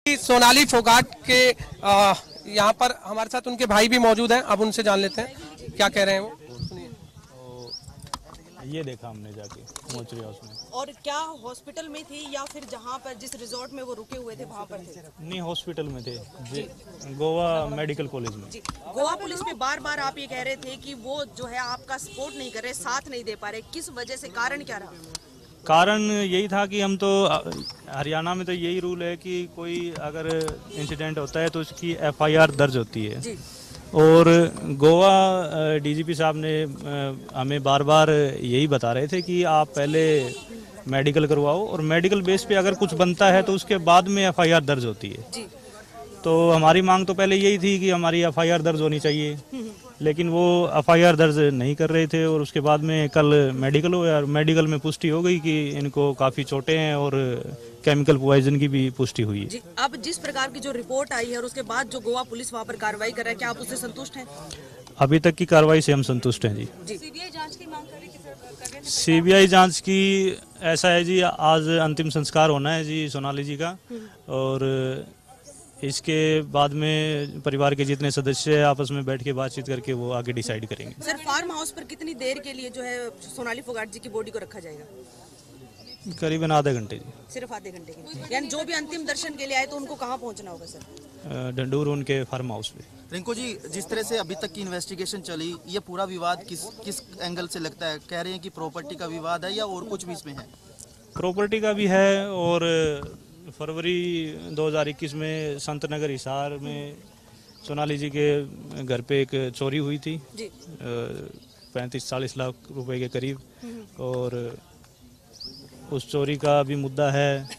सोनाली फोगाट के यहाँ पर हमारे साथ उनके भाई भी मौजूद हैं। अब उनसे जान लेते हैं क्या कह रहे हैं वो। सुनिए। ये देखा हमने जाके मोचरी हाउस में। और क्या हॉस्पिटल में थी या फिर जहाँ पर जिस रिजॉर्ट में वो रुके हुए थे वहाँ पर थे? नहीं, हॉस्पिटल में थे जी, गोवा मेडिकल कॉलेज में। जी, गोवा पुलिस में बार बार आप ये कह रहे थे कि वो जो है आपका सपोर्ट नहीं कर रहे, साथ नहीं दे पा रहे, किस वजह से, कारण क्या रहा? कारण यही था कि हम तो हरियाणा में तो यही रूल है कि कोई अगर इंसिडेंट होता है तो उसकी एफआईआर दर्ज होती है जी। और गोवा डीजीपी साहब ने हमें बार बार यही बता रहे थे कि आप पहले मेडिकल करवाओ और मेडिकल बेस पे अगर कुछ बनता है तो उसके बाद में एफआईआर दर्ज होती है जी। तो हमारी मांग तो पहले यही थी कि हमारी एफआईआर दर्ज होनी चाहिए, लेकिन वो एफआईआर दर्ज नहीं कर रहे थे। और उसके बाद में कल मेडिकल हुआ और मेडिकल में पुष्टि हो गई कि इनको काफ़ी चोटें हैं और केमिकल पॉइजन की भी पुष्टि हुई है। जी, अब जिस प्रकार की जो रिपोर्ट आई है और उसके बाद जो गोवा पुलिस वहाँ पर कार्रवाई कर रहा है, क्या आप उससे संतुष्ट हैं? अभी तक की कार्रवाई से हम संतुष्ट हैं जी। सीबीआई जांच की मांग कर रहे हैं? सीबीआई जांच की ऐसा है जी, आज अंतिम संस्कार होना है जी सोनाली जी का और इसके बाद में परिवार के जितने सदस्य हैं आपस में बैठ के बातचीत करके वो आगे डिसाइड करेंगे। सर, फार्म हाउस पर कितनी देर के लिए जो है सोनाली फोगाट जी की बॉडी को रखा जाएगा? करीबन आधे घंटे जी। सिर्फ आधे घंटे के लिए? यानी जो भी अंतिम दर्शन के लिए आए तो उनको कहाँ पहुँचना होगा सर? डंडूर उनके फार्म हाउस पे। रिंकू जी, जिस तरह से अभी तक की इन्वेस्टिगेशन चली, ये पूरा विवाद किस एंगल से लगता है? कह रहे हैं कि प्रॉपर्टी का विवाद है या और कुछ भी इसमें है? प्रॉपर्टी का भी है और फरवरी 2021 में संत नगर हिसार में सोनाली जी के घर पे एक चोरी हुई थी 35-40 लाख रुपए के करीब और उस चोरी का भी मुद्दा है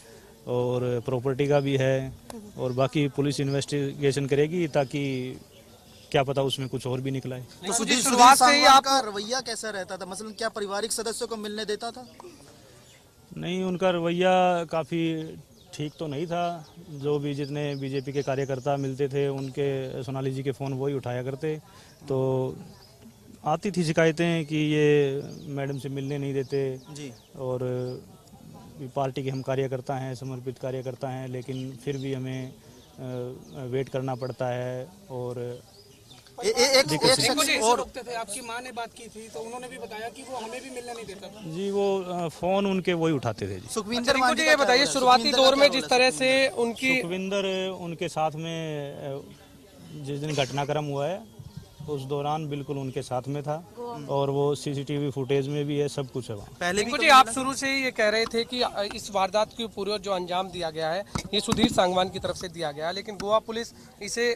और प्रॉपर्टी का भी है और बाकी पुलिस इन्वेस्टिगेशन करेगी ताकि क्या पता उसमें कुछ और भी निकला है। तो सुधीर सांगवान का रवैया कैसा रहता था? मसलन क्या पारिवारिक सदस्यों को मिलने देता था? नहीं, उनका रवैया काफ़ी ठीक तो नहीं था। जो भी जितने बीजेपी के कार्यकर्ता मिलते थे उनके सोनाली जी के फ़ोन वही उठाया करते, तो आती थी शिकायतें कि ये मैडम से मिलने नहीं देते जी। और पार्टी के हम कार्यकर्ता हैं, समर्पित कार्यकर्ता हैं, लेकिन फिर भी हमें वेट करना पड़ता है। और और आपकी माँ ने बात की थी तो उन्होंने भी बताया कि वो हमें भी मिलने नहीं देता था जी, वो फ़ोन उनके वही उठाते थे जी। सुखविंदर, मुझे ये बताइए शुरुआती दौर में जिस तरह से सुखविंदर उनके साथ में जिस दिन घटनाक्रम हुआ है उस दौरान बिल्कुल उनके साथ में था और वो सीसीटीवी फुटेज में भी है, सब कुछ है वहाँ। पहले भी आप शुरू से ही ये कह रहे थे कि इस वारदात के पूर्व जो अंजाम दिया गया है ये सुधीर सांगवान की तरफ से दिया गया है, लेकिन गोवा पुलिस इसे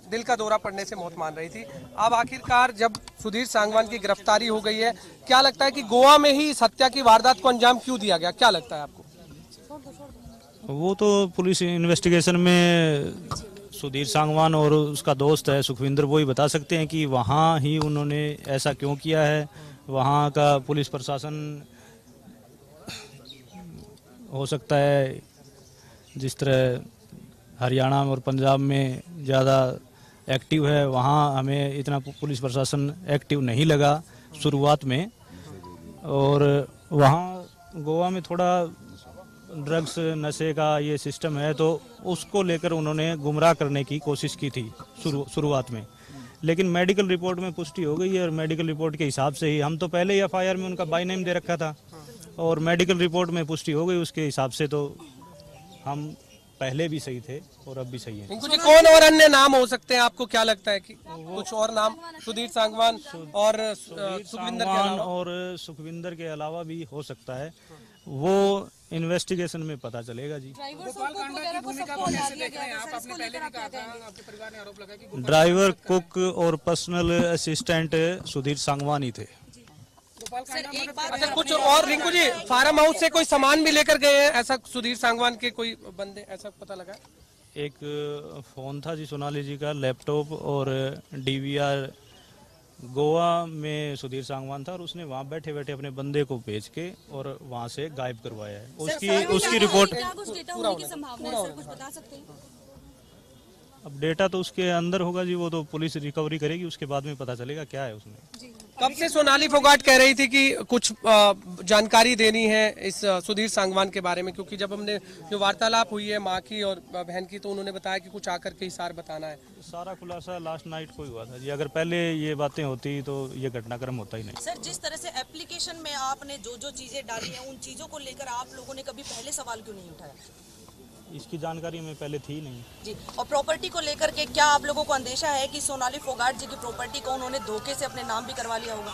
दिल का दौरा पड़ने से मौत मान रही थी। अब आखिरकार जब सुधीर सांगवान की गिरफ्तारी हो गई है, क्या लगता है कि गोवा में ही इस हत्या की वारदात को अंजाम क्यों दिया गया? क्या लगता है आपको? वो तो पुलिस इन्वेस्टिगेशन में सुधीर सांगवान और उसका दोस्त है सुखविंदर वो ही बता सकते हैं कि वहाँ ही उन्होंने ऐसा क्यों किया है। वहाँ का पुलिस प्रशासन हो सकता है जिस तरह हरियाणा और पंजाब में ज़्यादा एक्टिव है, वहाँ हमें इतना पुलिस प्रशासन एक्टिव नहीं लगा शुरुआत में। और वहाँ गोवा में थोड़ा ड्रग्स नशे का ये सिस्टम है तो उसको लेकर उन्होंने गुमराह करने की कोशिश की थी शुरुआत में, लेकिन मेडिकल रिपोर्ट में पुष्टि हो गई है और मेडिकल रिपोर्ट के हिसाब से ही हम तो पहले ही एफआईआर में उनका बाय नेम दे रखा था और मेडिकल रिपोर्ट में पुष्टि हो गई, उसके हिसाब से तो हम पहले भी सही थे और अब भी सही है। कुछ कौन और अन्य नाम हो सकते हैं? आपको क्या लगता है कि कुछ और नाम सुधीर सांगवान और सुखविंदर के अलावा भी हो सकता है? वो इन्वेस्टिगेशन में पता चलेगा जी। ड्राइवर, कुक और पर्सनल असिस्टेंट सुधीर सांगवान ही थे। अच्छा, कुछ और रिंकू जी, फार्म हाउस से कोई सामान भी लेकर गए हैं ऐसा सुधीर सांगवान के कोई बंदे, ऐसा पता लगा? एक फोन था जी सोनाली जी का, लैपटॉप और डीवीआर गोवा में सुधीर सांगवान था और उसने वहाँ बैठे बैठे अपने बंदे को भेज के और वहाँ से गायब करवाया है। उसकी रिपोर्ट अब डेटा तो उसके अंदर होगा जी, वो तो पुलिस रिकवरी करेगी, उसके बाद में पता चलेगा क्या है उसमें। कब से सोनाली फोगाट कह रही थी कि कुछ जानकारी देनी है इस सुधीर सांगवान के बारे में, क्योंकि जब हमने जो वार्तालाप हुई है माँ की और बहन की तो उन्होंने बताया कि कुछ आकर के हिसार बताना है। सारा खुलासा लास्ट नाइट को ही हुआ था जी। अगर पहले ये बातें होती तो ये घटनाक्रम होता ही नहीं। सर, जिस तरह से एप्लीकेशन में आपने जो जो चीजें डाली हैं उन चीजों को लेकर आप लोगों ने कभी पहले सवाल क्यों नहीं उठाया? इसकी जानकारी हमें पहले थी नहीं जी। और प्रॉपर्टी को लेकर के क्या आप लोगों को अंदेशा है कि सोनाली फोगाट जी की प्रॉपर्टी को उन्होंने धोखे से अपने नाम भी करवा लिया होगा?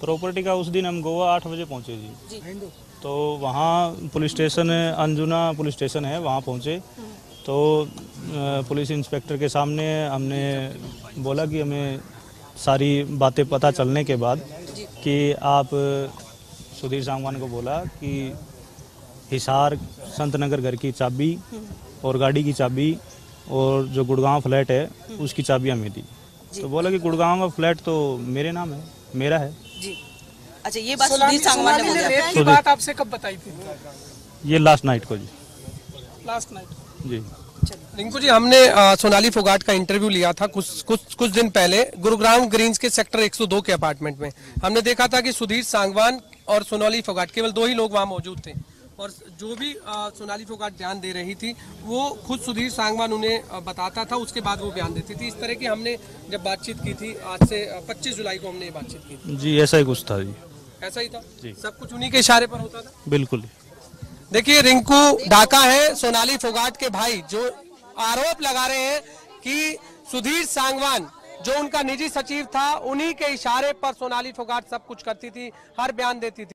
प्रॉपर्टी का उस दिन हम गोवा 8 बजे पहुंचे जी। जी। तो वहाँ police station Anjuna police station है, वहाँ पहुँचे तो पुलिस इंस्पेक्टर के सामने हमने बोला कि हमें सारी बातें पता चलने के बाद कि आप सुधीर सांगवान को बोला कि हिसार संत नगर घर की चाबी और गाड़ी की चाबी और जो गुड़गांव फ्लैट है उसकी चाबी हमें दी। तो बोला कि गुड़गांव का फ्लैट तो मेरे नाम है, मेरा है जी। अच्छा, ये बात सुधीर सांगवान ने बोली की बात आपसे कब बताई थी? ये लास्ट नाइट को जी। लास्ट नाइट जी। रिंकू जी, हमने सोनाली फोगाट का इंटरव्यू लिया था कुछ दिन पहले गुरुग्राम ग्रीन्स के सेक्टर 102 के अपार्टमेंट में। हमने देखा था कि सुधीर सांगवान और सोनाली फोगाट केवल 2 ही लोग वहां मौजूद थे और जो भी सोनाली फोगाट बयान दे रही थी वो खुद सुधीर सांगवान उन्हें बताता था, उसके बाद वो बयान देती थी। इस तरह की हमने जब बातचीत की थी आज से 25 जुलाई को हमने ये बातचीत की थी। जी ऐसा ही कुछ था जी। ऐसा ही था जी। सब कुछ उन्हीं के इशारे पर होता था। बिल्कुल। देखिए, रिंकू डाका है सोनाली फोगाट के भाई, जो आरोप लगा रहे हैं कि सुधीर सांगवान जो उनका निजी सचिव था उन्हीं के इशारे पर सोनाली फोगाट सब कुछ करती थी, हर बयान देती थी।